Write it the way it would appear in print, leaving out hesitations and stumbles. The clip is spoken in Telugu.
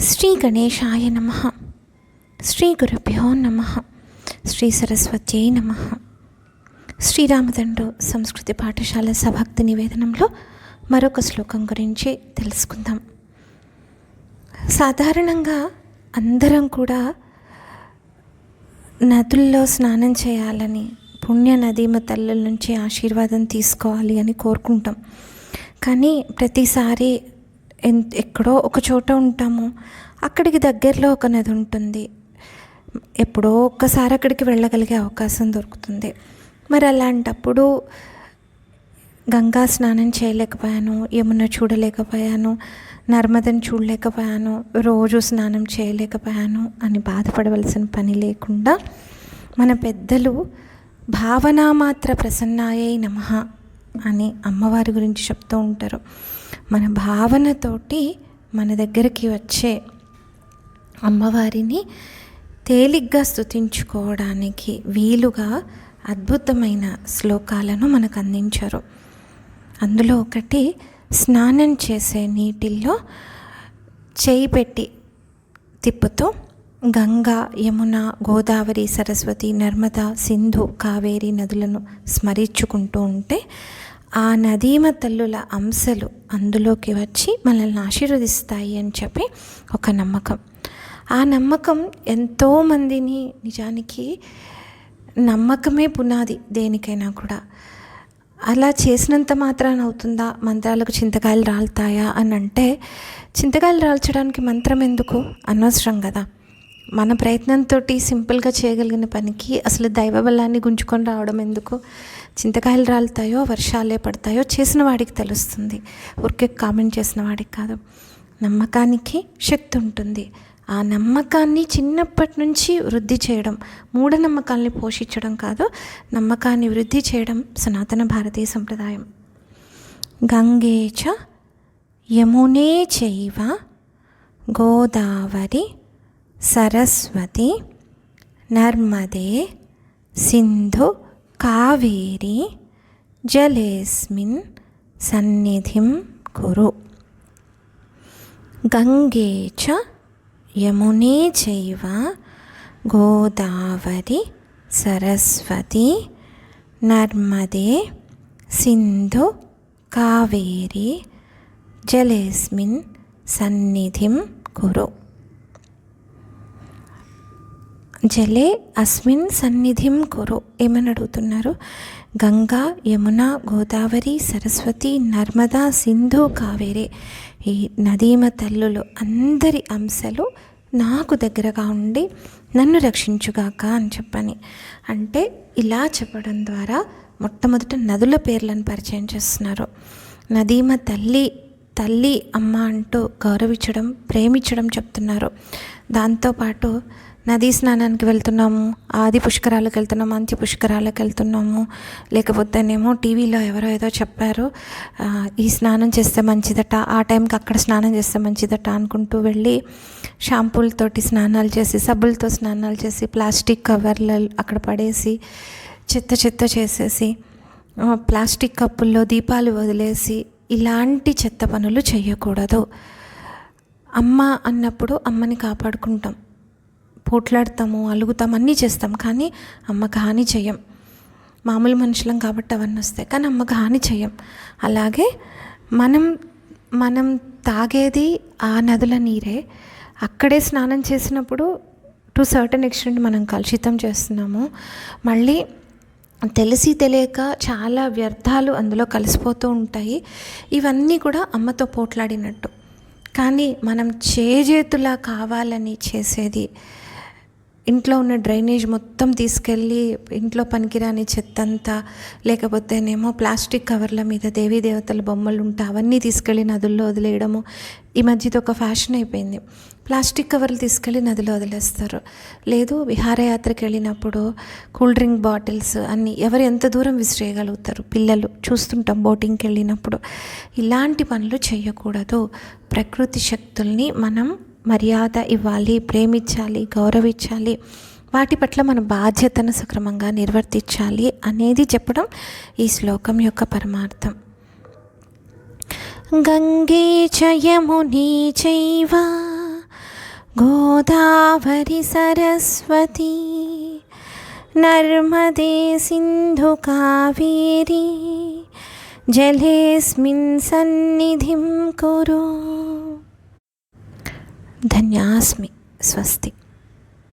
శ్రీ గణేశాయ నమః. శ్రీ గురుభ్యో నమః. శ్రీ సరస్వత్యై నమః. శ్రీరామదండు సంస్కృతి పాఠశాల సభక్తి నివేదనంలో మరొక శ్లోకం గురించి తెలుసుకుందాం. సాధారణంగా అందరం కూడా నదుల్లో స్నానం చేయాలని, పుణ్య నదీమ తల్లుల నుంచి ఆశీర్వాదం తీసుకోవాలి అని కోరుకుంటాం. కానీ ప్రతిసారి ఎక్కడో ఒక చోట ఉంటాము, అక్కడికి దగ్గరలో ఒక నది ఉంటుంది, ఎప్పుడో ఒక్కసారి అక్కడికి వెళ్ళగలిగే అవకాశం దొరుకుతుంది. మరి అలాంటప్పుడు గంగా స్నానం చేయలేకపోయాను, యమున చూడలేకపోయాను, నర్మదని చూడలేకపోయాను, రోజు స్నానం చేయలేకపోయాను అని బాధపడవలసిన పని లేకుండా మన పెద్దలు భావనామాత్ర ప్రసన్నాయై నమః అని అమ్మవారి గురించి చెప్తూ ఉంటారు. మన భావనతోటి మన దగ్గరికి వచ్చే అమ్మవారిని తేలిగ్గా స్తుతించుకోవడానికి వీలుగా అద్భుతమైన శ్లోకాలను మనకు అందించారు. అందులో ఒకటి, స్నానం చేసే నీటిల్లో చేయి పెట్టి తిప్పుతూ గంగా, యమున, గోదావరి, సరస్వతి, నర్మద, సింధు, కావేరి నదులను స్మరించుకుంటూ ఉంటే ఆ నదీమ తల్లుల అంశలు అందులోకి వచ్చి మనల్ని ఆశీర్వదిస్తాయి అని చెప్పి ఒక నమ్మకం. ఆ నమ్మకం ఎంతోమందిని, నిజానికి నమ్మకమే పునాది దేనికైనా కూడా. అలా చేసినంత మాత్రాన అవుతుందా, మంత్రాలకు చింతకాయలు రాలుతాయా అని అంటే, చింతకాయలు రాల్చడానికి మంత్రం ఎందుకు, అనవసరం కదా. మన ప్రయత్నంతో సింపుల్గా చేయగలిగిన పనికి అసలు దైవబలాన్ని గుంజుకొని రావడం ఎందుకు. చింతకాయలు రాలుతాయో వర్షాలే పడతాయో చేసిన వాడికి తెలుస్తుంది, ఊరికే కామెంట్ చేసిన వాడికి కాదు. నమ్మకానికి శక్తి ఉంటుంది. ఆ నమ్మకాన్ని చిన్నప్పటి నుంచి వృద్ధి చేయడం, మూఢనమ్మకాల్ని పోషించడం కాదు, నమ్మకాన్ని వృద్ధి చేయడం సనాతన భారతీయ సంప్రదాయం. గంగే చ యమునే చైవ గోదావరి సరస్వతి నర్మదే సింధు కావేరి జలేస్మిన్ సన్నిధిం కురు. గంగే చ యమునే చైవ గోదావరి సరస్వతి నర్మదే సింధు కావేరి జలేస్మిన్ సన్నిధిం కురు. జలే అస్మిన్ సన్నిధిం కురు. ఏమని అడుగుతున్నారు? గంగా, యమున, గోదావరి, సరస్వతి, నర్మదా, సింధు, కావేరి, ఈ నదీమ తల్లులు అందరి అంశలు నాకు దగ్గరగా ఉండి నన్ను రక్షించుగాక అని చెప్పని. అంటే ఇలా చెప్పడం ద్వారా మొట్టమొదట నదుల పేర్లను పరిచయం చేస్తున్నారు. నదీమ తల్లి అమ్మ అంటూ గౌరవించడం, ప్రేమించడం చెప్తున్నారు. దాంతోపాటు నదీ స్నానానికి వెళ్తున్నాము, ఆది పుష్కరాలకు వెళ్తున్నాము, అంత్య పుష్కరాలకు వెళ్తున్నాము, లేకపోతేనేమో టీవీలో ఎవరో ఏదో చెప్పారు, ఈ స్నానం చేస్తే మంచిదట, ఆ టైంకి అక్కడ స్నానం చేస్తే మంచిదట అనుకుంటూ వెళ్ళి షాంపూలతోటి స్నానాలు చేసి, సబ్బులతో స్నానాలు చేసి, ప్లాస్టిక్ కవర్లు అక్కడ పడేసి చెత్త చేసేసి, ప్లాస్టిక్ కప్పుల్లో దీపాలు వదిలేసి, ఇలాంటి చెత్త పనులు చేయకూడదు. అమ్మ అన్నప్పుడు అమ్మని కాపాడుకుంటాం, పోట్లాడతాము, అలుగుతాం, అన్నీ చేస్తాం, కానీ అమ్మకు హాని చేయం. మామూలు మనుషులం కాబట్టి అవన్నీ వస్తాయి, కానీ అమ్మకు హాని చేయం. అలాగే మనం తాగేది ఆ నదుల నీరే. అక్కడే స్నానం చేసినప్పుడు టు సర్టన్ ఎక్స్టెంట్ మనం కలుషితం చేస్తున్నాము. మళ్ళీ తెలిసి తెలియక చాలా వ్యర్థాలు అందులో కలిసిపోతూ ఉంటాయి. ఇవన్నీ కూడా అమ్మతో పోట్లాడినట్టు. కానీ మనం చేజేతులా కావాలని చేసేది, ఇంట్లో ఉన్న డ్రైనేజ్ మొత్తం తీసుకెళ్ళి ఇంట్లో పనికిరాని చెత్తంతా, లేకపోతేనేమో ప్లాస్టిక్ కవర్ల మీద దేవీ దేవతల బొమ్మలు ఉంటే అవన్నీ తీసుకెళ్ళి నదుల్లో వదిలేయడము. ఈ మధ్యతో ఒక ఫ్యాషన్ అయిపోయింది, ప్లాస్టిక్ కవర్లు తీసుకెళ్ళి నదిలో వదిలేస్తారు. లేదు, విహారయాత్రకి వెళ్ళినప్పుడు కూల్ డ్రింక్ బాటిల్స్ అన్నీ ఎవరు ఎంత దూరం విసిరేయగలుగుతారు, పిల్లలు చూస్తుంటాం బోటింగ్కి వెళ్ళినప్పుడు. ఇలాంటి పనులు చేయకూడదు. ప్రకృతి శక్తుల్ని మనం మర్యాద ఇవ్వాలి, ప్రేమించాలి, గౌరవించాలి, వాటి పట్ల మన బాధ్యతను సక్రమంగా నిర్వర్తించాలి అనేది చెప్పడం ఈ శ్లోకం యొక్క పరమార్థం. గంగే చ యమునే చైవ గోదావరి సరస్వతి నర్మదే సింధు కావేరీ జలేస్మిన్ సన్నిధిం కురు. ధన్యాస్మి. స్వస్తి.